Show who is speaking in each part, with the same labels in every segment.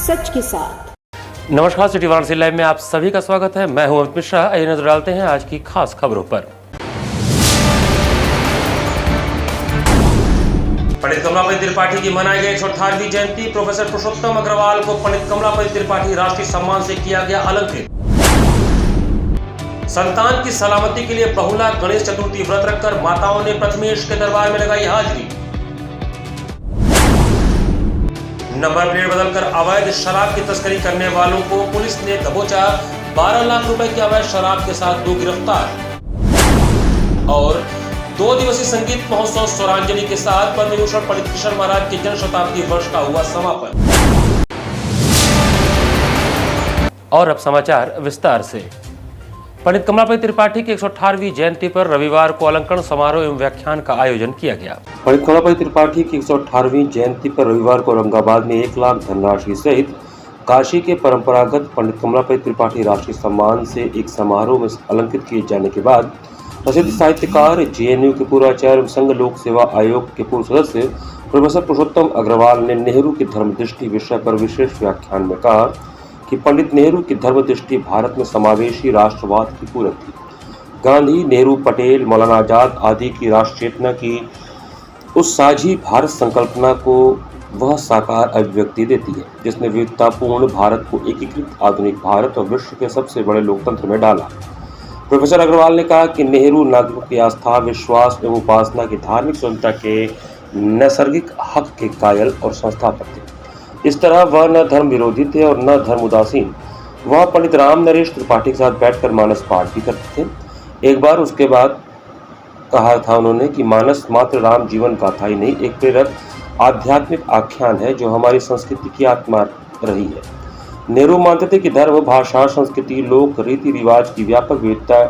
Speaker 1: सच के साथ।
Speaker 2: नमस्कार, सिटी वाराणसी लाइव में आप सभी का स्वागत है। मैं हूं अमित मिश्रा। आइए नजर डालते हैं आज की खास खबरों पर। पंडित कमलापति त्रिपाठी की मनाई गई 118वीं जयंती। प्रोफेसर पुरुषोत्तम अग्रवाल को पंडित कमलापति त्रिपाठी राष्ट्रीय सम्मान से किया गया अलंकृत। संतान की सलामती के लिए बहुला गणेश चतुर्थी व्रत रखकर माताओं ने प्रथमेश के दरबार में लगाई हाजिरी। नंबर प्लेट बदलकर अवैध शराब की तस्करी करने वालों को पुलिस ने दबोचा। 12 लाख रुपए की अवैध शराब के साथ 2 गिरफ्तार। और 2 दिवसीय संगीत महोत्सव स्वरांजलि के साथ पद्म विभूषण पंडित किशोर महाराज के जन्म शताब्दी वर्ष का हुआ समापन। और अब समाचार विस्तार से। पंडित कमलापति त्रिपाठी की 118वीं जयंती पर रविवार को अलंकरण समारोह एवं व्याख्यान का आयोजन किया गया। पंडित कमलापति त्रिपाठी की 118वीं जयंती पर रविवार को औरंगाबाद में 1 लाख धनराशि सहित काशी के परंपरागत पंडित कमलापति त्रिपाठी राष्ट्रीय सम्मान से एक समारोह में अलंकृत किए जाने के बाद प्रसिद्ध साहित्यकार, जेएनयू के पूर्व आचार्य एवं संघ लोक सेवा आयोग के पूर्व सदस्य प्रोफेसर पुरुषोत्तम अग्रवाल ने नेहरू की धर्मदृष्टि विषय पर विशेष व्याख्यान में कहा कि पंडित नेहरू की धर्मदृष्टि भारत में समावेशी राष्ट्रवाद की पूरक थी। गांधी, नेहरू, पटेल, मौलाना आजाद आदि की राष्ट्र चेतना की उस साझी भारत संकल्पना को वह साकार अभिव्यक्ति देती है जिसने विविधतापूर्ण भारत को एकीकृत आधुनिक भारत और विश्व के सबसे बड़े लोकतंत्र में डाला। प्रोफेसर अग्रवाल ने कहा कि नेहरू नागरिकों की आस्था, विश्वास एवं उपासना की धार्मिक स्वतंत्रता के नैसर्गिक हक के कायल और संस्थापक थे। इस तरह वह न धर्म विरोधी थे और न धर्म उदासीन। वह पंडित राम नरेश त्रिपाठी के साथ बैठकर मानस पाठ भी करते थे। एक बार उसके बाद कहा था उन्होंने कि मानस मात्र राम जीवन गाथा ही नहीं, एक प्रेरक आध्यात्मिक आख्यान है जो हमारी संस्कृति की आत्मा रही है। नेहरू मानते थे कि धर्म, भाषा, संस्कृति, लोक रीति रिवाज की व्यापक विविधता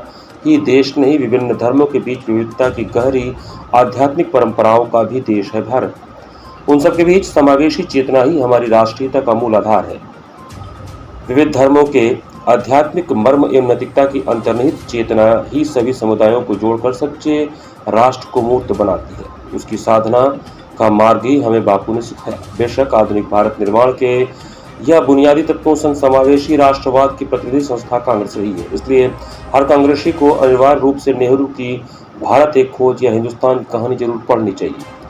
Speaker 2: ही देश नहीं, विभिन्न धर्मों के बीच विविधता की गहरी आध्यात्मिक परंपराओं का भी देश है भारत। उन सबके बीच समावेशी चेतना ही हमारी राष्ट्रीयता का मूल आधार है। विविध धर्मों के आध्यात्मिक मर्म एवं नैतिकता की अंतर्निहित चेतना ही सभी समुदायों को जोड़कर सच्चे राष्ट्र को मूर्त बनाती है। उसकी साधना का मार्ग ही हमें बापू ने सिखाया। बेशक आधुनिक भारत निर्माण के यह बुनियादी तत्वों संग समावेशी राष्ट्रवाद की प्रतिनिधि संस्था कांग्रेस रही है। इसलिए हर कांग्रेसी को अनिवार्य रूप से नेहरू की भारत एक खोज या हिंदुस्तान की कहानी जरूर पढ़नी चाहिए।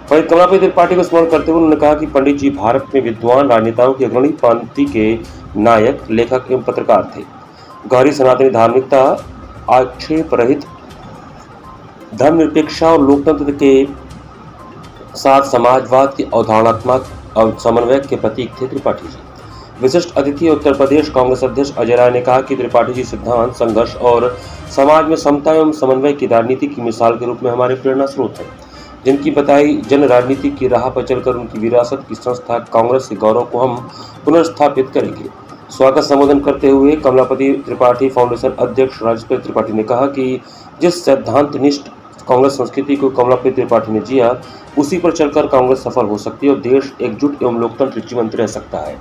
Speaker 2: पंडित कमलापति त्रिपाठी को स्मरण करते हुए उन्होंने कहा कि पंडित जी भारत में विद्वान राजनेताओं की अग्रणी पंक्ति के नायक, लेखक एवं पत्रकार थे। गहरी सनातनी धार्मिकता, आक्षेप रहित धर्मनिरपेक्षता और लोकतंत्र के साथ समाजवाद के अवधारणात्मक समन्वय के प्रतीक थे त्रिपाठी जी। विशिष्ट अतिथि उत्तर प्रदेश कांग्रेस अध्यक्ष अजय राय ने कहा कि त्रिपाठी जी सिद्धांत, संघर्ष और समाज में समता एवं समन्वय की राजनीति की मिसाल के रूप में हमारे प्रेरणा स्रोत हैं, जिनकी बताई जन राजनीति की राह पर चलकर उनकी विरासत की संस्था कांग्रेस के गौरव को हम पुनर्स्थापित करेंगे। स्वागत संबोधन करते हुए कमलापति त्रिपाठी फाउंडेशन अध्यक्ष राजेश त्रिपाठी ने कहा कि जिस सिद्धांतनिष्ठ कांग्रेस संस्कृति को कमलापति त्रिपाठी ने जिया, उसी पर चलकर कांग्रेस सफल हो सकती है और देश एकजुट एवं लोकतंत्र जीवंत रह सकता है।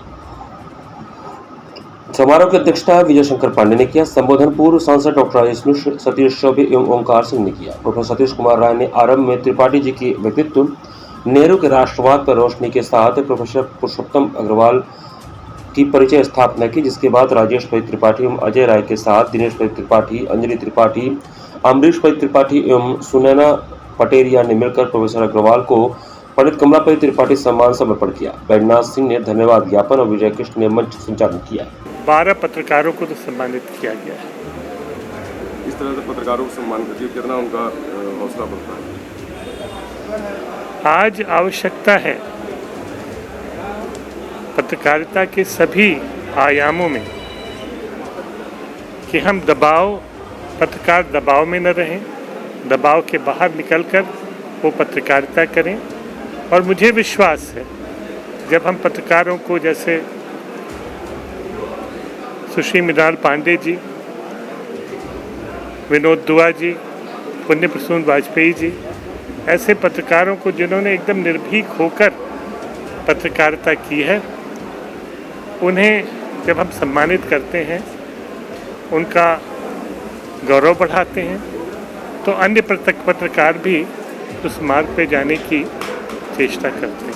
Speaker 2: समारोह की अध्यक्षता विजय शंकर पांडे ने किया। संबोधन पूर्व सांसद डॉक्टर राजेश मिश्र, सतीश चौबे एवं ओंकार सिंह ने किया। प्रोफेसर सतीश कुमार राय ने आरंभ में त्रिपाठी जी की व्यक्तित्व, नेहरू के राष्ट्रवाद पर रोशनी के साथ प्रोफेसर पुरुषोत्तम अग्रवाल की परिचय स्थापना की, जिसके बाद राजेश पति त्रिपाठी एवं अजय राय के साथ दिनेश पति त्रिपाठी, अंजलि त्रिपाठी, अमरीश पति त्रिपाठी एवं सुनैना पटेरिया ने मिलकर प्रोफेसर अग्रवाल को पंडित कमलापति त्रिपाठी सम्मान समर्पण किया। बैजनाथ सिंह ने धन्यवाद ज्ञापन और विजय कृष्ण ने मंच संचालन किया।
Speaker 3: 12 पत्रकारों को तो सम्मानित किया गया है।
Speaker 4: इस तरह से पत्रकारों को सम्मान करके कितना उनका हौसला बढ़ता है।
Speaker 3: आज आवश्यकता है पत्रकारिता के सभी आयामों में कि हम पत्रकार दबाव में न रहें, दबाव के बाहर निकलकर वो पत्रकारिता करें। और मुझे विश्वास है जब हम पत्रकारों को, जैसे सुश्री मृणाल पांडे जी, विनोद दुआ जी, पुण्य प्रसून वाजपेयी जी, ऐसे पत्रकारों को जिन्होंने एकदम निर्भीक होकर पत्रकारिता की है, उन्हें जब हम सम्मानित करते हैं, उनका गौरव बढ़ाते हैं, तो अन्य पत्रकार भी उस मार्ग पे जाने की चेष्टा करते हैं।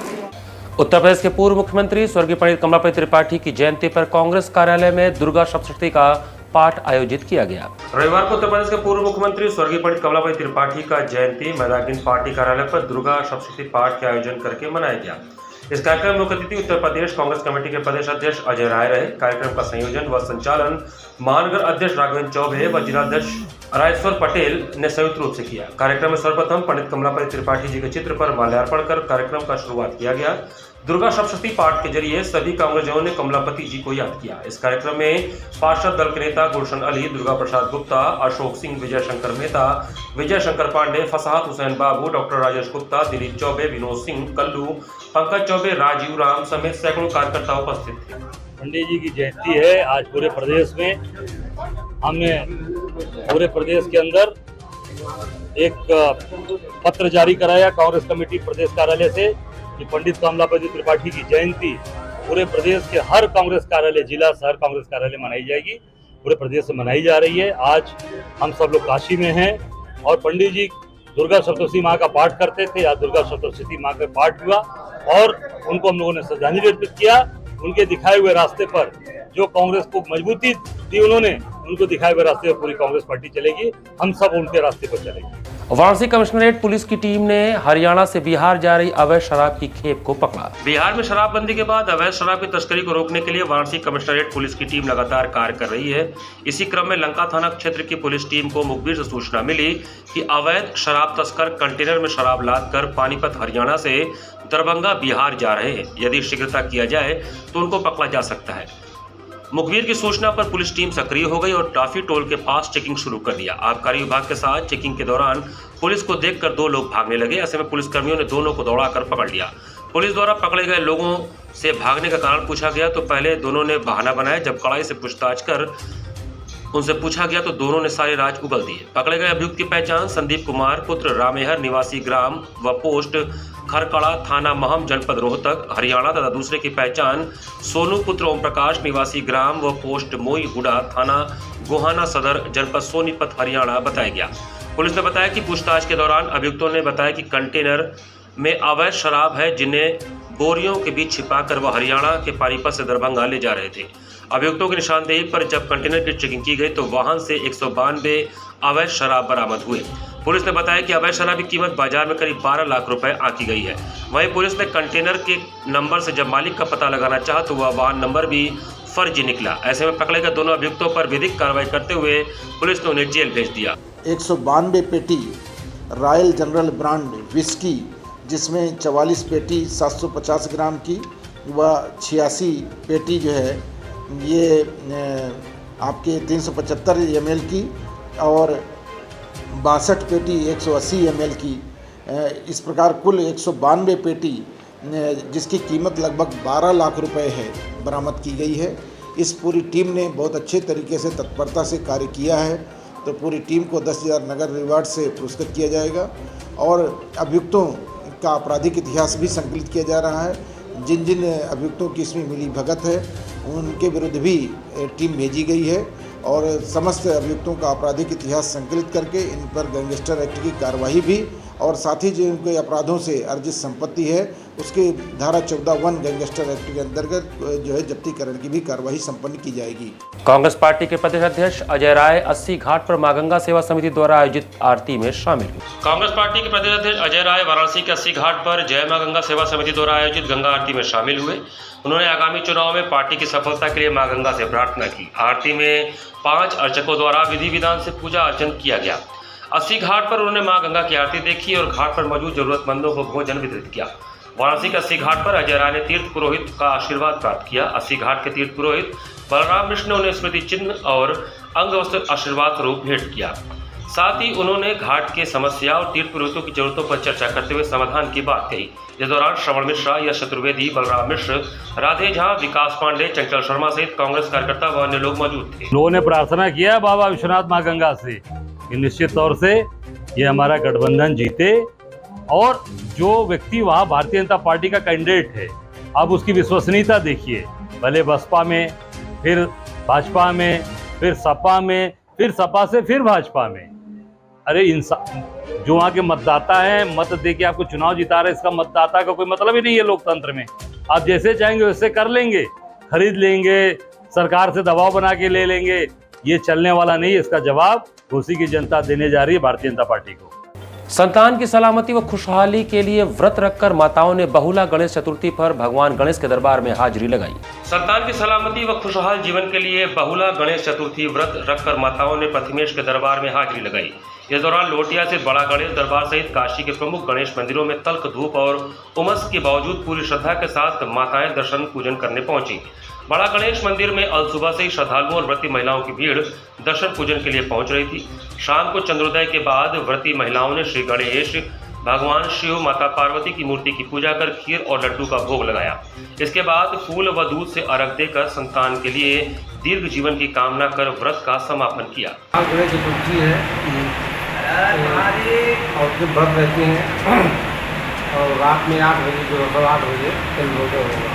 Speaker 2: उत्तर प्रदेश के पूर्व मुख्यमंत्री स्वर्गीय पंडित कमलापति त्रिपाठी की जयंती पर कांग्रेस कार्यालय में दुर्गा सप्तशती का पाठ आयोजित किया गया। रविवार को उत्तर प्रदेश के पूर्व मुख्यमंत्री स्वर्गीय पंडित कमलापति त्रिपाठी का जयंती मैदागिन पार्टी कार्यालय पर दुर्गा सप्तशती पाठ के आयोजन करके मनाया गया। इस कार्यक्रम में मुख्य अतिथि उत्तर प्रदेश कांग्रेस कमेटी के प्रदेश अध्यक्ष अजय राय रहे। कार्यक्रम का संयोजन व संचालन महानगर अध्यक्ष राघवेंद्र चौबे व जिलाध्यक्ष राजेश्वर पटेल ने संयुक्त रूप से किया। कार्यक्रम में सर्वप्रथम पंडित कमलापति त्रिपाठी जी के चित्र पर माल्यार्पण कर कार्यक्रम का शुरुआत किया गया। दुर्गा सप्तशती पाठ के जरिए सभी कांग्रेसियों ने कमलापति जी को याद किया। इस कार्यक्रम में पार्षद दल के नेता गुलशन अली, दुर्गा प्रसाद गुप्ता, अशोक सिंह, विजय शंकर मेहता, विजय शंकर पांडे, फसाहत हुसैन बाबू, डॉक्टर राजेश गुप्ता, दिलीप चौबे, विनोद सिंह, कल्लू, पंकज चौबे, राजीव राम समेत सैकड़ों कार्यकर्ता उपस्थित थे।
Speaker 1: पंडित जी की जयंती है आज पूरे प्रदेश में। हमने पूरे प्रदेश के अंदर एक पत्र जारी कराया कांग्रेस कमेटी प्रदेश कार्यालय से कि पंडित कमलापति त्रिपाठी की जयंती पूरे प्रदेश के हर कांग्रेस कार्यालय, जिला शहर कांग्रेस कार्यालय मनाई जाएगी। पूरे प्रदेश से मनाई जा रही है। आज हम सब लोग काशी में हैं और पंडित जी दुर्गा सप्तशती माँ का पाठ करते थे। आज दुर्गा सप्तशती माँ का पाठ हुआ और उनको हम लोगों ने श्रद्धांजलि अर्पित किया। उनके दिखाए हुए रास्ते पर जो कांग्रेस को मजबूती दी उन्होंने, उनको दिखाए हुए रास्ते पर पूरी कांग्रेस पार्टी चलेगी। हम सब उनके रास्ते पर चलेंगे।
Speaker 2: वाराणसी कमिश्नरेट पुलिस की टीम ने हरियाणा से बिहार जा रही अवैध शराब की खेप को पकड़ा। बिहार में शराबबंदी के बाद अवैध शराब की तस्करी को रोकने के लिए वाराणसी कमिश्नरेट पुलिस की टीम लगातार कार्य कर रही है। इसी क्रम में लंका थाना क्षेत्र की पुलिस टीम को मुखबिर से सूचना मिली कि अवैध शराब तस्कर कंटेनर में शराब लादकर पानीपत हरियाणा से दरभंगा बिहार जा रहे हैं। यदि शीघ्रता किया जाए तो उनको पकड़ा जा सकता है। मुखबिर की सूचना पर पुलिस टीम सक्रिय हो गई और टाफी टोल के पास चेकिंग शुरू कर दिया। आबकारी विभाग के साथ चेकिंग के दौरान पुलिस को देखकर दो लोग भागने लगे। ऐसे में पुलिसकर्मियों ने दोनों को दौड़ाकर पकड़ लिया। पुलिस द्वारा पकड़े गए लोगों से भागने का कारण पूछा गया तो पहले दोनों ने बहाना बनाया। जब कड़ाई से पूछताछ कर उनसे पूछा गया तो दोनों ने सारे राज उगल दिए। पकड़े गए अभियुक्त की पहचान संदीप कुमार पुत्र रामेहर निवासी ग्राम व पोस्ट खरकड़ा थाना महम जनपद रोहतक हरियाणा तथा दूसरे की पहचान सोनू पुत्र ओम प्रकाश निवासी ग्राम व पोस्ट मोई हुडा थाना गोहाना सदर जनपद सोनीपत हरियाणा बताया गया। पुलिस ने बताया कि पूछताछ के दौरान अभियुक्तों ने बताया कि कंटेनर में अवैध शराब है जिन्हें बोरियों के बीच छिपाकर वह हरियाणा के पानीपत से दरभंगा ले जा रहे थे। अभियुक्तों की निशानदेही पर जब कंटेनर की चेकिंग की गई तो वाहन से 192 अवैध शराब बरामद हुए। पुलिस ने बताया कि अवैध शराब की कीमत बाजार में करीब 12 लाख रुपए आंकी गई है। वहीं पुलिस ने कंटेनर के नंबर से जब मालिक का पता लगाना चाहा तो वह वाहन नंबर भी फर्जी निकला। ऐसे में पकड़े गए दोनों अभियुक्तों पर विधिक कार्रवाई करते हुए पुलिस ने उन्हें जेल भेज दिया।
Speaker 5: 192 पेटी रॉयल जनरल ब्रांड विस्की, जिसमें 44 पेटी 750 ग्राम की व 86 पेटी जो है ये आपके 375 ml की और 62 पेटी 180 ml की, इस प्रकार कुल 192 पेटी जिसकी कीमत लगभग 12 लाख रुपए है बरामद की गई है। इस पूरी टीम ने बहुत अच्छे तरीके से तत्परता से कार्य किया है। तो पूरी टीम को 10,000 नगद रिवार्ड से पुरस्कृत किया जाएगा और अभियुक्तों का आपराधिक इतिहास भी संकलित किया जा रहा है। जिन जिन अभियुक्तों की इसमें मिली भगत है उनके विरुद्ध भी टीम भेजी गई है और समस्त अभियुक्तों का आपराधिक इतिहास संकलित करके इन पर गैंगस्टर एक्ट की कार्यवाही भी और साथ ही जो उनके अपराधों से अर्जित संपत्ति है उसके धारा 14(1) गैंगस्टर एक्ट के अंतर्गत जो है जब्तीकरण की भी कार्यवाही संपन्न की जाएगी।
Speaker 2: कांग्रेस पार्टी के प्रदेश अध्यक्ष अजय राय 80 घाट पर मां गंगा सेवा समिति द्वारा आयोजित आरती में शामिल हुए। कांग्रेस पार्टी के प्रदेश अध्यक्ष अजय राय वाराणसी के 80 घाट पर जय मां गंगा सेवा समिति द्वारा आयोजित गंगा आरती में शामिल हुए। उन्होंने आगामी चुनाव में पार्टी की सफलता के लिए मां गंगा से प्रार्थना की। आरती में 5 अर्चकों द्वारा विधि विधान से पूजा अर्चन किया गया। 80 घाट पर उन्होंने मां गंगा की आरती देखी और घाट पर मौजूद जरूरतमंदों को भोजन वितरित किया। वाराणसी के 80 घाट पर अजय राय ने तीर्थ पुरोहित का आशीर्वाद प्राप्त किया। 80 घाट के तीर्थ पुरोहित बलराम मिश्र ने उन्हें स्मृति चिन्ह और अंग वस्त्र आशीर्वाद स्वरूप भेंट किया। साथ ही उन्होंने घाट के समस्या और तीर्थ पुरोहितों की जरूरतों पर चर्चा करते हुए समाधान की बात कही। इस दौरान श्रवण मिश्रा, यश चतुर्वेदी, बलराम मिश्र, राधे झा, विकास पांडे, चंचल शर्मा सहित कांग्रेस कार्यकर्ता व अन्य लोग मौजूद थे।
Speaker 1: लोगों ने प्रार्थना किया बाबा विश्वनाथ मां गंगा से कि निश्चित तौर से ये हमारा गठबंधन जीते और जो व्यक्ति वहाँ भारतीय जनता पार्टी का कैंडिडेट है अब उसकी विश्वसनीयता देखिए, भले बसपा में, फिर भाजपा में, फिर सपा में, फिर सपा से फिर भाजपा में, अरे इंसान जो वहाँ के मतदाता हैं, मत दे के आपको चुनाव जिता रहे, इसका मतदाता का कोई मतलब ही नहीं है लोकतंत्र में। आप जैसे चाहेंगे वैसे कर लेंगे, खरीद लेंगे, सरकार से दबाव बना के ले लेंगे, ये चलने वाला नहीं है। इसका जवाब घोसी की जनता देने जा रही है भारतीय जनता पार्टी को।
Speaker 2: संतान की सलामती व खुशहाली के लिए व्रत रखकर माताओं ने बहुला गणेश चतुर्थी पर भगवान गणेश के दरबार में हाजिरी लगाई। संतान की सलामती व खुशहाल जीवन के लिए बहुला गणेश चतुर्थी व्रत रखकर माताओं ने प्रतिमेश के दरबार में हाजिरी लगाई। इस दौरान लोटिया से बड़ा गणेश दरबार सहित काशी के प्रमुख गणेश मंदिरों में तल्ख धूप और उमस के बावजूद पूरी श्रद्धा के साथ माताएं दर्शन पूजन करने पहुंची। बड़ा गणेश मंदिर में अल सुबह से ही श्रद्धालुओं और व्रती महिलाओं की भीड़ दर्शन पूजन के लिए पहुंच रही थी। शाम को चंद्रोदय के बाद व्रती महिलाओं ने श्री गणेश, भगवान शिव, माता पार्वती की मूर्ति की पूजा कर खीर और लड्डू का भोग लगाया। इसके बाद फूल व दूध से अर्घ देकर संतान के लिए दीर्घ जीवन की कामना कर व्रत का समापन किया।
Speaker 6: गणेश चतुर्थी है और जो व्रत रहते हैं और रात में 8 बजे जो 8 बजे चंद्रोदय होगा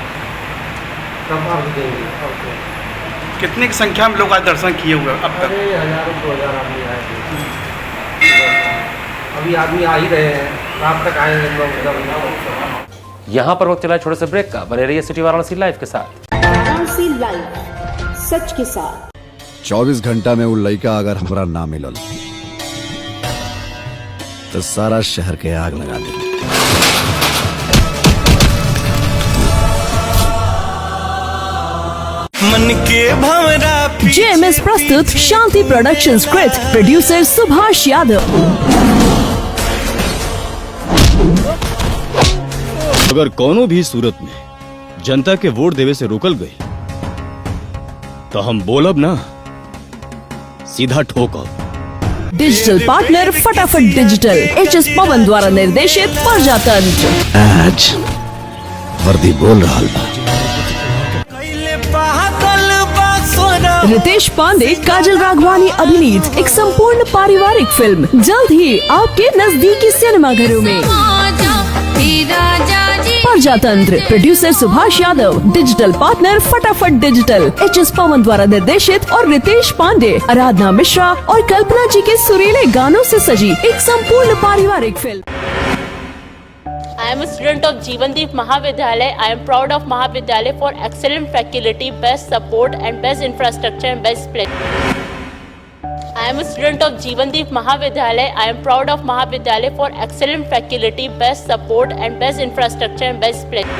Speaker 6: तब अर्घ देंगे। और
Speaker 7: कितने की संख्या में लोग आज दर्शन किए हुए अब तक?
Speaker 6: अरे हजारों 2000 आदमी आए थे। अभी आदमी आ ही रहे हैं, रात तक आए हैं लोग।
Speaker 2: यहाँ पर वक्त चला छोटे से ब्रेक का। बने रहिए सिटी वाराणसी लाइव के साथ।
Speaker 8: वाराणसी लाइव, सच के साथ।
Speaker 9: 24 घंटा में वो लड़का अगर हमारा ना मिलल तो सारा शहर के आग लगा दे।
Speaker 10: मन के भंवरा
Speaker 8: जेएमएस प्रस्तुत शांति प्रोडक्शन कृत प्रोड्यूसर सुभाष यादव।
Speaker 9: अगर कोनो भी सूरत में जनता के वोट देवे से रोकल गई तो हम बोलब ना, सीधा ठोकब।
Speaker 8: डिजिटल पार्टनर फटाफट डिजिटल, एचएस पवन द्वारा निर्देशित प्रजातंत्र।
Speaker 9: आज वर्दी बोल रहा बा।
Speaker 8: रितेश पांडे, काजल राघवानी अभिनीत एक संपूर्ण पारिवारिक फिल्म जल्द ही आपके नजदीकी सिनेमाघरों में। प्रजातंत्र, producer Subhash Yadav, digital partner फटाफट डिजिटल, एचएस पवन द्वारा निर्देशित और रितेश पांडे, आराधना मिश्रा और कल्पना जी के सुरीले गानों से सजी एक संपूर्ण पारिवारिक film.
Speaker 11: I am a student of Jeevandeep Mahavidyalaya. I am proud of Mahavidyalaya for excellent faculty, best support and best infrastructure and best place. I am a student of Jeevandeep Mahavidyalaya. I am proud of Mahavidyalaya for excellent faculty, best support and best infrastructure and best place.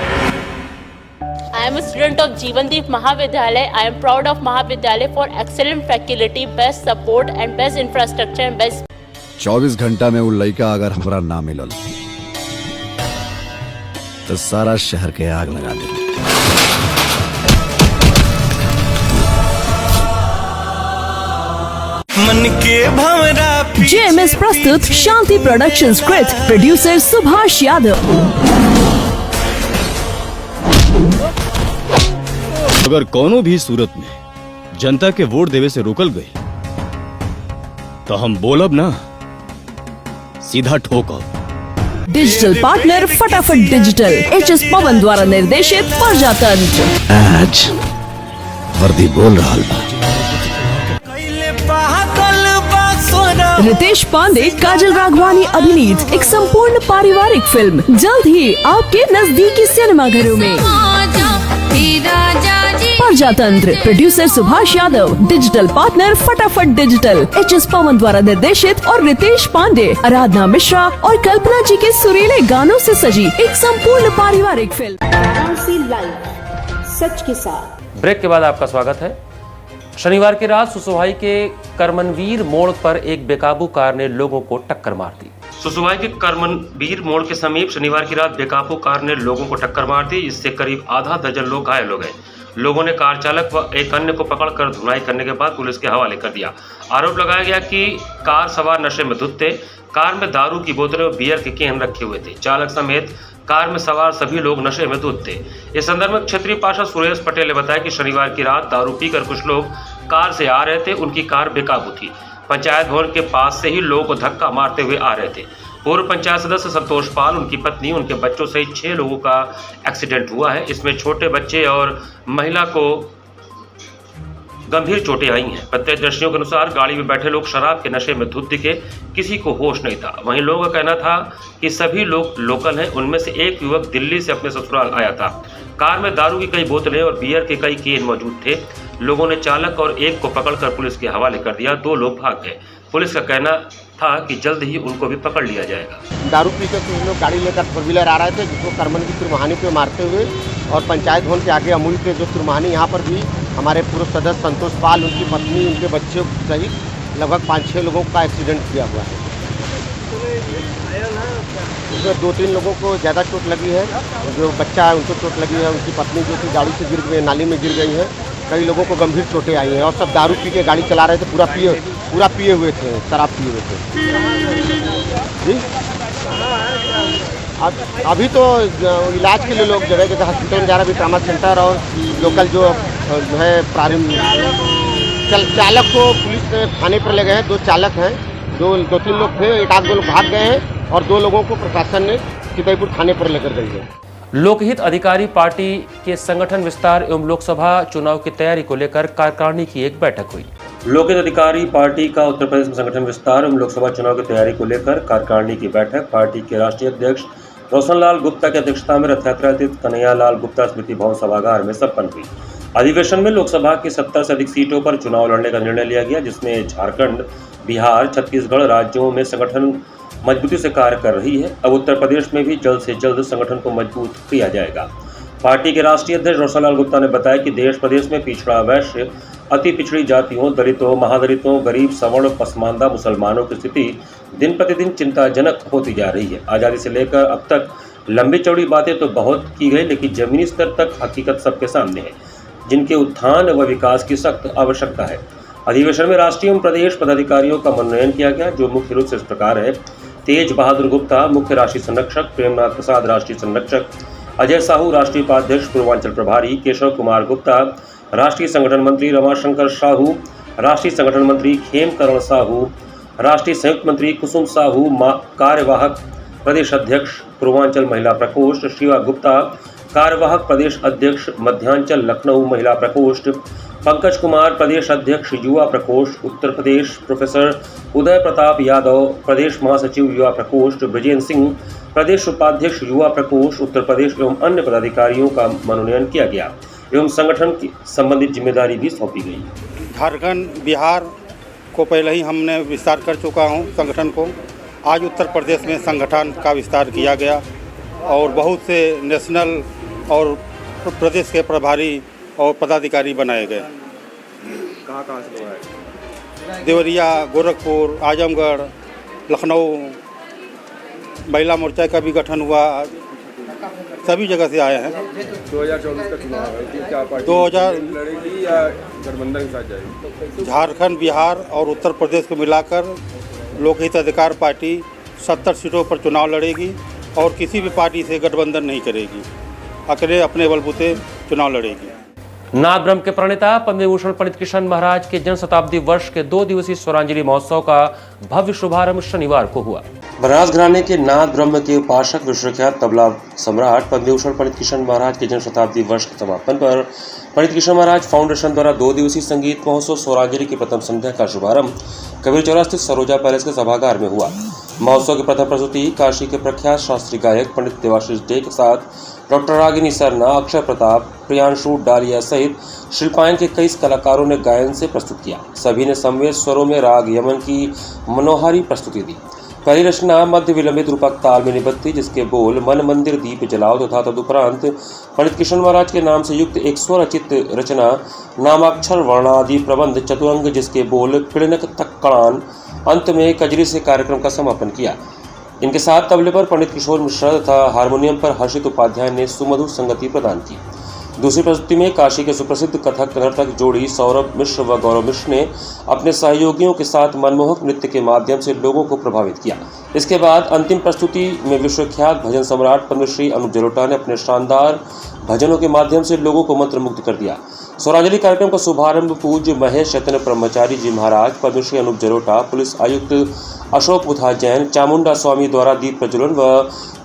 Speaker 11: I am a student of Jeevandeep Mahavidyalaya. I am proud of Mahavidyalaya for excellent faculty, best support and best infrastructure and best.
Speaker 9: 24 घंटा में वो लड़का अगर हमारा ना मिलल तो सारा शहर के आग लगा दे।
Speaker 10: मन के भंवरा
Speaker 8: जेएमएस प्रस्तुत शांति प्रोडक्शन कृत प्रोड्यूसर सुभाष यादव।
Speaker 9: अगर कोनो भी सूरत में जनता के वोट देवे से रोकल गई तो हम बोलब ना, सीधा ठोकब।
Speaker 8: डिजिटल पार्टनर फटाफट डिजिटल, एचएस पवन द्वारा निर्देशित प्रजातंत्र।
Speaker 9: आज वर्दी बोल रहा बा।
Speaker 8: रितेश पांडे, काजल राघवानी अभिनीत एक संपूर्ण पारिवारिक फिल्म जल्द ही आपके नजदीकी सिनेमाघरों में। प्रजातंत्र, producer Subhash Yadav, digital partner फटाफट डिजिटल, एचएस पवन द्वारा निर्देशित और रितेश पांडे, आराधना मिश्रा और कल्पना जी के सुरीले गानों से सजी एक संपूर्ण पारिवारिक फिल्म। वाराणसी लाइव, सच के साथ।
Speaker 2: ब्रेक के बाद आपका स्वागत है। शनिवार की रात सुसुभाई के करमनवीर मोड़ पर एक बेकाबू कार ने लोगों को टक्कर मार दी। सुसुभाई के करमनवीर मोड़ के समीप शनिवार की रात बेकाबू कार ने लोगों को टक्कर मार दी, इससे करीब आधा दर्जन लोग घायल हो गए। लोगों ने कार चालक व एक अन्य को पकड़कर धुनाई करने के बाद पुलिस के हवाले कर दिया। आरोप लगाया गया कि कार सवार नशे में धुत थे। कार में दारू की बोतलें और बियर के कैन रखे हुए थे। चालक समेत कार में सवार सभी लोग नशे में धुत थे। इस संदर्भ में क्षेत्रीय पार्षद सुरेश पटेल ने बताया कि शनिवार की रात दारू पीकर कुछ लोग कार से आ रहे थे। उनकी कार बेकाबू थी। पंचायत भवन के पास से ही लोगों को धक्का मारते हुए आ रहे थे। पूर्व पंचायत सदस्य संतोष पाल, उनकी पत्नी, उनके बच्चों सहित 6 लोगों का एक्सीडेंट हुआ है। इसमें छोटे बच्चे और महिला को गंभीर चोटें आई हैं। प्रत्यक्षदर्शियों के अनुसार गाड़ी में बैठे लोग शराब के नशे में धुत दिखे, किसी को होश नहीं था। वहीं लोगों का कहना था कि सभी लोग लोकल हैं। उनमें से एक युवक दिल्ली से अपने ससुराल आया था। कार में दारू की कई बोतलें और बियर के कई केन मौजूद थे। लोगों ने चालक और एक को पकड़कर पुलिस के हवाले कर दिया। 2 लोग भाग गए। पुलिस का कहना था कि जल्द ही उनको भी पकड़ लिया जाएगा।
Speaker 6: दारू पीकर कुछ लोग गाड़ी लेकर 4 व्हीलर आ रहे थे, जिसको करमन की तिरमानी पे मारते हुए और पंचायत भवन के आगे अमूल के जो तिरमानी, यहाँ पर भी हमारे पूर्व सदस्य संतोष पाल, उनकी पत्नी, उनके बच्चे सहित लगभग 5-6 लोगों का एक्सीडेंट किया हुआ है। उसमें 2-3 लोगों को ज़्यादा चोट लगी है। जो बच्चा है उनको चोट लगी है, उनकी पत्नी जो थी गाड़ी से गिर गई, नाली में गिर गई है। कई लोगों को गंभीर चोटें आई हैं और सब दारू पी के गाड़ी चला रहे थे, पूरा पिए हुए थे, शराब पिए हुए थे जी। अभी तो इलाज के लिए लोग जगह जगह हॉस्पिटल में जा रहे हैं, ट्रामा सेंटर और लोकल जो है चालक को पुलिस ने थाने पर ले गए हैं। 2 चालक हैं, 2-3 लोग थे, 1-2 लोग भाग गए हैं और 2 लोगों को प्रशासन ने चितईपुर थाने पर लेकर गई है।
Speaker 2: लोकहित अधिकारी पार्टी के संगठन विस्तार एवं लोकसभा चुनाव की तैयारी को लेकर कार्यकारिणी की एक बैठक हुई। लोकहित अधिकारी पार्टी का उत्तर प्रदेश में संगठन विस्तार एवं लोकसभा चुनाव की तैयारी को लेकर कार्यकारिणी की बैठक पार्टी के राष्ट्रीय अध्यक्ष रोशनलाल गुप्ता की अध्यक्षता में रथ यात्रा स्थित कन्हैयालाल गुप्ता स्मृति भवन सभागार में संपन्न हुई। अधिवेशन में लोकसभा की 70 से अधिक सीटों पर चुनाव लड़ने का निर्णय लिया गया, जिसमें झारखंड, बिहार, छत्तीसगढ़ राज्यों में संगठन मजबूती से कार्य कर रही है। अब उत्तर प्रदेश में भी जल्द से जल्द संगठन को मजबूत किया जाएगा। पार्टी के राष्ट्रीय अध्यक्ष रोशनलाल गुप्ता ने बताया कि देश प्रदेश में पिछड़ा, वैश्य, अति पिछड़ी जातियों, दलितों, महादलितों, गरीब, सवर्ण, पसमानदा मुसलमानों की स्थिति दिन प्रतिदिन चिंताजनक होती जा रही है। आज़ादी से लेकर अब तक लंबी चौड़ी बातें तो बहुत की गई, लेकिन जमीनी स्तर तक हकीकत सबके सामने है, जिनके उत्थान व विकास की सख्त आवश्यकता है। अधिवेशन में राष्ट्रीय एवं प्रदेश पदाधिकारियों का मनोनयन किया गया, जो मुख्य रूप से इस प्रकार है: तेज बहादुर गुप्ता मुख्य राष्ट्रीय संरक्षक, प्रेमनाथ प्रसाद राष्ट्रीय संरक्षक, अजय साहू राष्ट्रीय उपाध्यक्ष पूर्वांचल प्रभारी, केशव कुमार गुप्ता राष्ट्रीय संगठन मंत्री, रमाशंकर साहू राष्ट्रीय संगठन मंत्री, खेमकरण साहू राष्ट्रीय संयुक्त मंत्री, कुसुम साहू कार्यवाहक प्रदेश अध्यक्ष पूर्वांचल महिला प्रकोष्ठ, शिवा गुप्ता कार्यवाहक प्रदेश अध्यक्ष मध्यांचल लखनऊ महिला प्रकोष्ठ, पंकज कुमार प्रदेश अध्यक्ष युवा प्रकोष्ठ उत्तर प्रदेश, प्रोफेसर उदय प्रताप यादव प्रदेश महासचिव युवा प्रकोष्ठ, ब्रजेंद्र सिंह प्रदेश उपाध्यक्ष युवा प्रकोष्ठ उत्तर प्रदेश एवं अन्य पदाधिकारियों का मनोनयन किया गया एवं संगठन की संबंधित जिम्मेदारी भी सौंपी गई।
Speaker 12: झारखंड, बिहार को पहले ही हमने विस्तार कर चुका हूं संगठन को। आज उत्तर प्रदेश में संगठन का विस्तार किया गया और बहुत से नेशनल और प्रदेश के प्रभारी और पदाधिकारी बनाए गए।
Speaker 4: कहाँ से लोग आए?
Speaker 12: देवरिया, गोरखपुर, आजमगढ़, लखनऊ, महिला मोर्चा का भी गठन हुआ, सभी जगह से आए हैं।
Speaker 4: 2024 का चुनाव है, क्या पार्टी
Speaker 12: 2000
Speaker 4: लड़ेगी या गठबंधन के साथ जाएगी?
Speaker 12: झारखंड, बिहार और उत्तर प्रदेश को मिलाकर लोकहित अधिकार पार्टी 70 सीटों पर चुनाव लड़ेगी और किसी भी पार्टी से गठबंधन नहीं करेगी, अकेले अपने बलबूते चुनाव लड़ेगी।
Speaker 2: नाथ ब्रह्म के प्रणेता पद्म विभूषण पंडित किशन महाराज के जन्म शताब्दी वर्ष के 2 दिवसीय स्वरांजलि महोत्सव का भव्य शुभारंभ शनिवार को हुआ। बनारस घराने के नाथ ब्रह्म के उपासक विश्वविख्यात तबला सम्राट पद्म विभूषण पंडित किशन महाराज के जन्म शताब्दी वर्ष के समापन पर पंडित किशन महाराज फाउंडेशन द्वारा 2 दिवसीय संगीत महोत्सव स्वरांजलि की प्रथम संध्या का शुभारंभ कबीर चौरा स्थित सरोजा पैलेस के सभागार में हुआ। महोत्सव की प्रथम प्रस्तुति काशी के प्रख्यात शास्त्रीय गायक पंडित देवाशीष डे के साथ डॉक्टर रागिनी सरना, अक्षय प्रताप, प्रियांशु डालिया सहित शिल्पायन के कई कलाकारों ने गायन से प्रस्तुत किया। सभी ने समवेत स्वरों में राग यमन की मनोहारी प्रस्तुति दी। पहली रचना मध्य विलंबित रूपक ताल में निबद्ध थी, जिसके बोल मन मंदिर दीप जलाओ तथा तदुपरांत पंडित किशन महाराज के नाम से युक्त एक स्वरचित रचना नामाक्षर वर्णादि प्रबंध चतुरंग, जिसके बोल पिड़नक तक्कड़ान, अंत में कजरी से कार्यक्रम का समापन किया। इनके साथ तबले पर पंडित किशोर मिश्रा तथा हारमोनियम पर हर्षित उपाध्याय ने सुमधुर संगति प्रदान की। दूसरी प्रस्तुति में काशी के सुप्रसिद्ध कथक नर्तक जोड़ी सौरभ मिश्र व गौरव मिश्र ने अपने सहयोगियों के साथ मनमोहक नृत्य के माध्यम से लोगों को प्रभावित किया। इसके बाद अंतिम प्रस्तुति में विश्वविख्यात भजन सम्राट पद्मश्री अनूप जलोटा ने अपने शानदार भजनों के माध्यम से लोगों को मंत्रमुग्ध कर दिया। स्वरांजलि कार्यक्रम का शुभारंभ पूज्य महेश चैतन्य ब्रह्मचारी जी महाराज, पद्मश्री अनूप जलोटा, पुलिस आयुक्त अशोक बुधा जैन, चामुंडा स्वामी द्वारा दीप प्रज्वलन व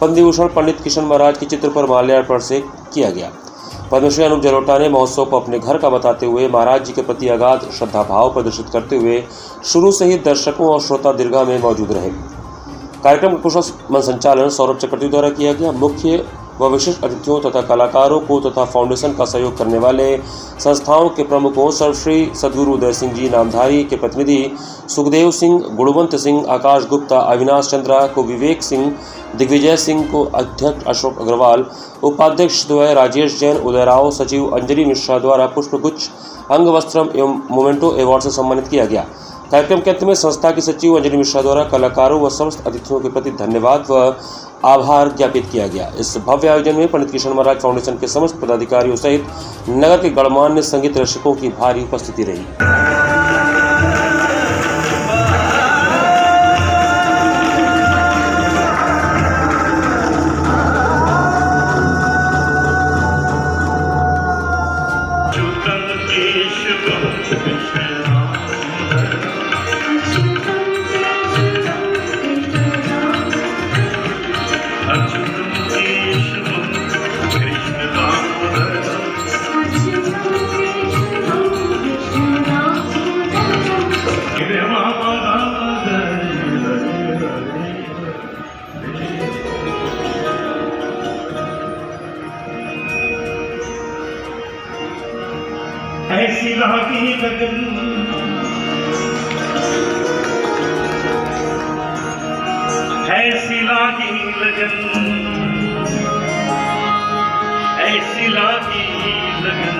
Speaker 2: पद्म विभूषण पंडित किशन महाराज के चित्र पर माल्यार्पण से किया गया। पद्मश्री अनूप जलोटा ने महोत्सव को अपने घर का बताते हुए महाराज जी के प्रति अगाध श्रद्धा भाव प्रदर्शित करते हुए शुरू से ही दर्शकों और श्रोता दीर्घा में मौजूद रहे। कार्यक्रम का कुशल मन संचालन सौरभ चक्रवर्ती द्वारा किया गया। मुख्य व विशिष्ट अतिथियों तथा कलाकारों को तथा फाउंडेशन का सहयोग करने वाले संस्थाओं के प्रमुखों सर्वश्री सदगुरु उदय सिंह जी नामधारी के प्रतिनिधि सुखदेव सिंह, गुणवंत सिंह, आकाश गुप्ता, अविनाश चंद्रा को विवेक सिंह, दिग्विजय सिंह को अध्यक्ष अशोक अग्रवाल, उपाध्यक्ष द्वय राजेश जैन, उदय राव, सचिव अंजलि मिश्रा द्वारा पुष्पगुच्छ, अंग वस्त्रम एवं मोमेंटो अवार्ड से सम्मानित किया गया। कार्यक्रम के अंत में संस्था की सचिव अंजलि मिश्रा द्वारा कलाकारों व समस्त अतिथियों के प्रति धन्यवाद व आभार ज्ञापित किया गया। इस भव्य आयोजन में पंडित किशन महाराज फाउंडेशन के समस्त पदाधिकारियों सहित नगर के गणमान्य संगीत रसिकों की भारी उपस्थिति रही।
Speaker 10: ऐसी लागी लगन, ऐसी लागी लगन, ऐसी लागी लगन,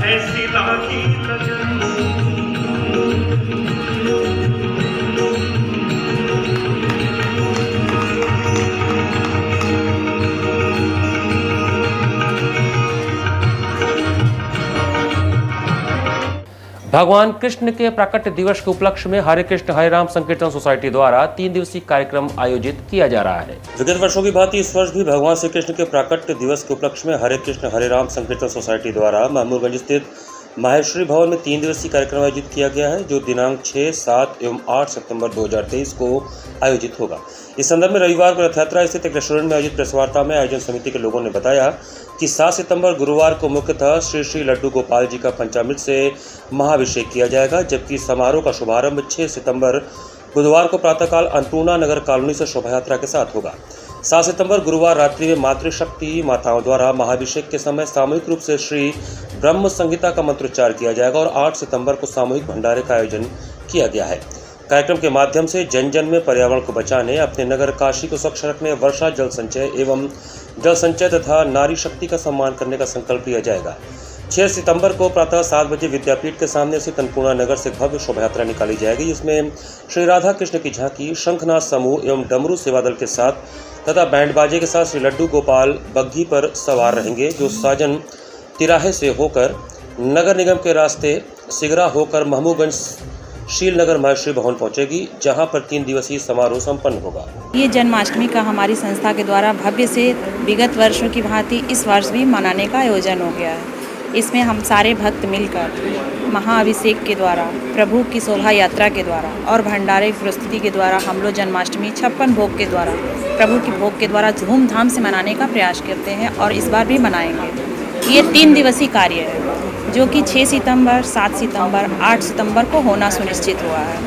Speaker 10: ऐसी लागी लगन।
Speaker 2: भगवान कृष्ण के प्राकट्य दिवस के उपलक्ष्य में हरे कृष्ण हरे राम संकीर्तन सोसाइटी द्वारा 3 दिवसीय कार्यक्रम आयोजित किया जा रहा है। विगत वर्षों की भांति इस वर्ष भी भगवान श्री कृष्ण के प्राकट्य दिवस के उपलक्ष्य में हरे कृष्ण हरे राम संकीर्तन सोसाइटी द्वारा महमूदगंज स्थित माहेश्वरी भवन में 3 दिवसीय कार्यक्रम आयोजित किया गया है, जो दिनांक 6, 7 एवं 8 सितंबर 2023 को आयोजित होगा। इस संदर्भ में रविवार को रथ यात्रा स्थित एक रेस्टोरेंट में आयोजित प्रेस वार्ता में आयोजन समिति के लोगों ने बताया कि 7 सितंबर गुरुवार को मुख्यतः श्री श्री लड्डू गोपाल जी का पंचामृत से महाभिषेक किया जाएगा, जबकि समारोह का शुभारंभ 6 सितंबर बुधवार को प्रातःकाल अन्नपूर्णा नगर कॉलोनी से शोभा यात्रा के साथ होगा। 7 सितंबर गुरुवार रात्रि में मातृशक्ति माताओं द्वारा महाभिषेक के समय सामूहिक रूप से श्री ब्रह्म संहिता का मंत्रोच्चार किया जाएगा और 8 सितंबर को सामूहिक भंडारे का आयोजन किया गया है। कार्यक्रम के माध्यम से जन जन में पर्यावरण को बचाने, अपने नगर काशी को स्वच्छ रखने, वर्षा जल संचय एवं जल संचय तथा नारी शक्ति का सम्मान करने का संकल्प लिया जाएगा। 6 सितंबर को प्रातः 7 बजे विद्यापीठ के सामने से अन्नपूर्णा नगर से भव्य शोभा यात्रा निकाली जाएगी, जिसमें श्री राधा कृष्ण की झांकी, शंखनाद समूह एवं डमरू सेवा दल के साथ तथा बैंड बाजे के साथ श्री लड्डू गोपाल बग्घी पर सवार रहेंगे, जो साजन तिराहे से होकर नगर निगम के रास्ते सिगरा होकर महमूदगंज शील नगर माहेश्वरी भवन पहुंचेगी, जहां पर 3 दिवसीय समारोह संपन्न होगा।
Speaker 13: ये जन्माष्टमी का हमारी संस्था के द्वारा भव्य से विगत वर्षों की भांति इस वर्ष भी मनाने का आयोजन हो गया है। इसमें हम सारे भक्त मिलकर महाअभिषेक के द्वारा, प्रभु की शोभा यात्रा के द्वारा और भंडारे की प्रस्तुति के द्वारा हम लोग जन्माष्टमी 56 भोग के द्वारा, प्रभु की भोग के द्वारा धूमधाम से मनाने का प्रयास करते हैं और इस बार भी मनाएंगे। ये 3 दिवसीय कार्य है, जो कि 6 सितंबर, 7 सितंबर, 8 सितंबर को होना सुनिश्चित हुआ है।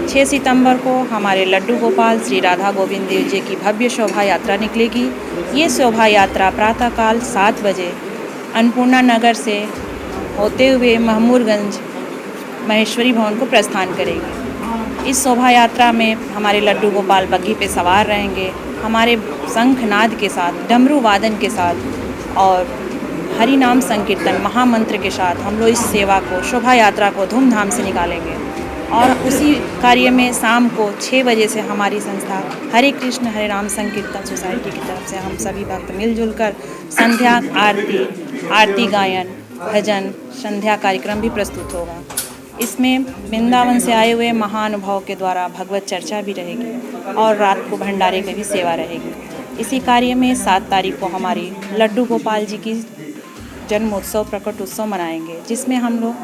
Speaker 13: 6 सितंबर को हमारे लड्डू गोपाल श्री राधा गोविंद देव जी की भव्य शोभा यात्रा निकलेगी। ये शोभा यात्रा प्रातःकाल 7 बजे अन्नपूर्णा नगर से होते हुए महमूदगंज माहेश्वरी भवन को प्रस्थान करेगी। इस शोभा यात्रा में हमारे लड्डू गोपाल बग्घी पे सवार रहेंगे, हमारे शंखनाद के साथ, डमरू वादन के साथ और हरि नाम संकीर्तन महामंत्र के साथ हम लोग इस सेवा को, शोभा यात्रा को धूमधाम से निकालेंगे। और उसी कार्य में शाम को 6 बजे से हमारी संस्था हरे कृष्ण हरे राम संकीर्तन सोसाइटी की तरफ से हम सभी भक्त मिलजुल कर संध्या आरती गायन, भजन, संध्या कार्यक्रम भी प्रस्तुत होगा। इसमें वृंदावन से आए हुए महानुभाव के द्वारा भगवत चर्चा भी रहेगी और रात को भंडारे की भी सेवा रहेगी। इसी कार्य में 7 तारीख को हमारी लड्डू गोपाल जी की जन्मोत्सव प्रकट उत्सव मनाएंगे, जिसमें हम लोग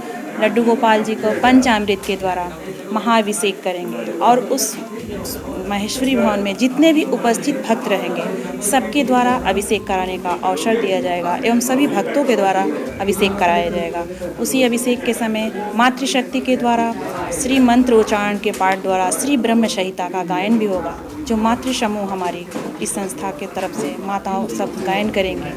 Speaker 13: लड्डू गोपाल जी को पंचामृत के द्वारा महाअभिषेक करेंगे और उस महेश्वरी भवन में जितने भी उपस्थित भक्त रहेंगे सबके द्वारा अभिषेक कराने का अवसर दिया जाएगा एवं सभी भक्तों के द्वारा अभिषेक कराया जाएगा। उसी अभिषेक के समय मातृशक्ति के द्वारा श्री मंत्र उच्चारण के पाठ द्वारा श्री ब्रह्म संहिता का गायन भी होगा, जो मातृ समूह हमारी इस संस्था के तरफ से माताओं सब गायन करेंगे।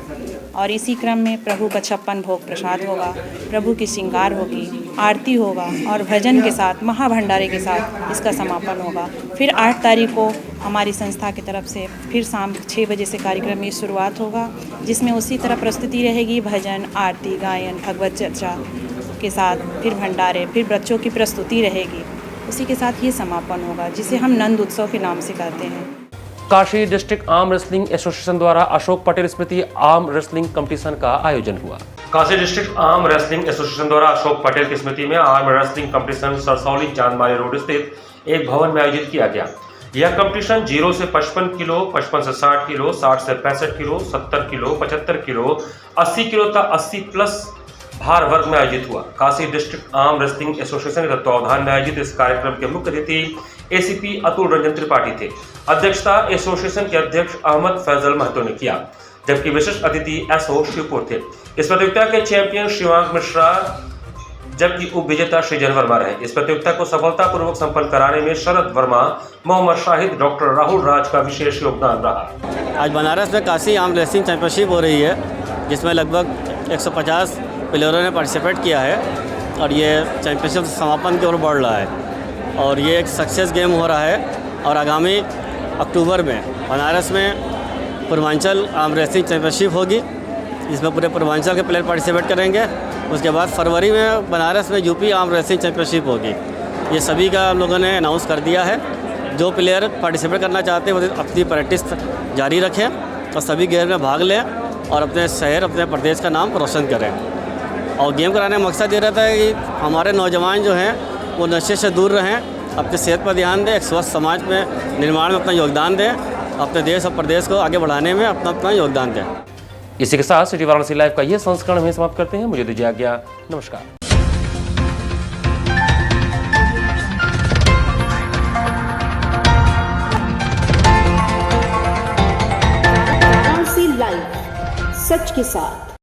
Speaker 13: और इसी क्रम में प्रभु का 56 भोग प्रसाद होगा, प्रभु की श्रृंगार होगी, आरती होगा और भजन के साथ महाभंडारे के साथ इसका समापन होगा। फिर 8 तारीख को हमारी संस्था की तरफ से फिर शाम 6 बजे से कार्यक्रम की शुरुआत होगा, जिसमें उसी तरह प्रस्तुति रहेगी, भजन, आरती, गायन, भगवत चर्चा के साथ फिर भंडारे, फिर बच्चों की प्रस्तुति रहेगी। उसी के साथ ये समापन होगा, जिसे हम नंद उत्सव के नाम से कहते हैं।
Speaker 2: Kashi district arm wrestling association द्वारा अशोक पटेल स्मृति आर्म रेसलिंग कंपटीशन का आयोजन हुआ। Kashi district arm wrestling association द्वारा अशोक पटेल की स्मृति में आर्म रेसलिंग कंपटीशन सरसौली चांदमारी रोड स्थित एक भवन में आयोजित किया गया। यह कंपटीशन 0 से 55 किलो, 55 से 60 किलो, 60 से 65 किलो, 70 किलो, 75 किलो, 80 किलो तक 80 प्लस भार वर्ग में आयोजित हुआ। Kashi district arm wrestling association के तत्वावधान में आयोजित इस कार्यक्रम के मुख्य अतिथि एसीपी अतुल रंजन त्रिपाठी थे। अध्यक्षता एसोसिएशन के अध्यक्ष अहमद फैजल महतो ने किया, जबकि विशिष्ट अतिथि एसओ शिवपुर थे। इस प्रतियोगिता के चैंपियन शिवांग मिश्रा जबकि उप विजेता सृजन वर्मा रहे। इस प्रतियोगिता को सफलतापूर्वक संपन्न कराने में शरद वर्मा, मोहम्मद शाहिद, डॉक्टर राहुल राज का विशेष योगदान रहा।
Speaker 14: आज बनारस में काशी आर्म रेसलिंग चैंपियनशिप हो रही है, जिसमें लगभग 150 प्लेयरों ने पार्टिसिपेट किया है और ये चैंपियनशिप समापन की ओर बढ़ रहा है और ये एक सक्सेस गेम हो रहा है। और आगामी अक्टूबर में बनारस में पूर्वांचल आर्म रेसलिंग चैंपियनशिप होगी, जिसमें पूरे पूर्वांचल के प्लेयर पार्टिसिपेट करेंगे। उसके बाद फरवरी में बनारस में यूपी आर्म रेसलिंग चैंपियनशिप होगी। ये सभी का हम लोगों ने अनाउंस कर दिया है। जो प्लेयर पार्टिसिपेट करना चाहते हैं वो अपनी प्रैक्टिस जारी रखें और सभी गेम में भाग लें और अपने शहर, अपने प्रदेश का नाम रोशन करें। और गेम कराने का मकसद ये रहता है कि हमारे नौजवान जो हैं वो नशे से दूर रहें, अपनी सेहत पर ध्यान दें, एक स्वस्थ समाज में निर्माण में अपना योगदान दें, अपने देश और प्रदेश को आगे बढ़ाने में अपना योगदान दें।
Speaker 2: इसी के साथ सिटी वाराणसी लाइव का यह संस्करण हम समाप्त करते हैं। मुझे दीजिए आज्ञा। नमस्कार।
Speaker 8: वाराणसी लाइव, सच के साथ।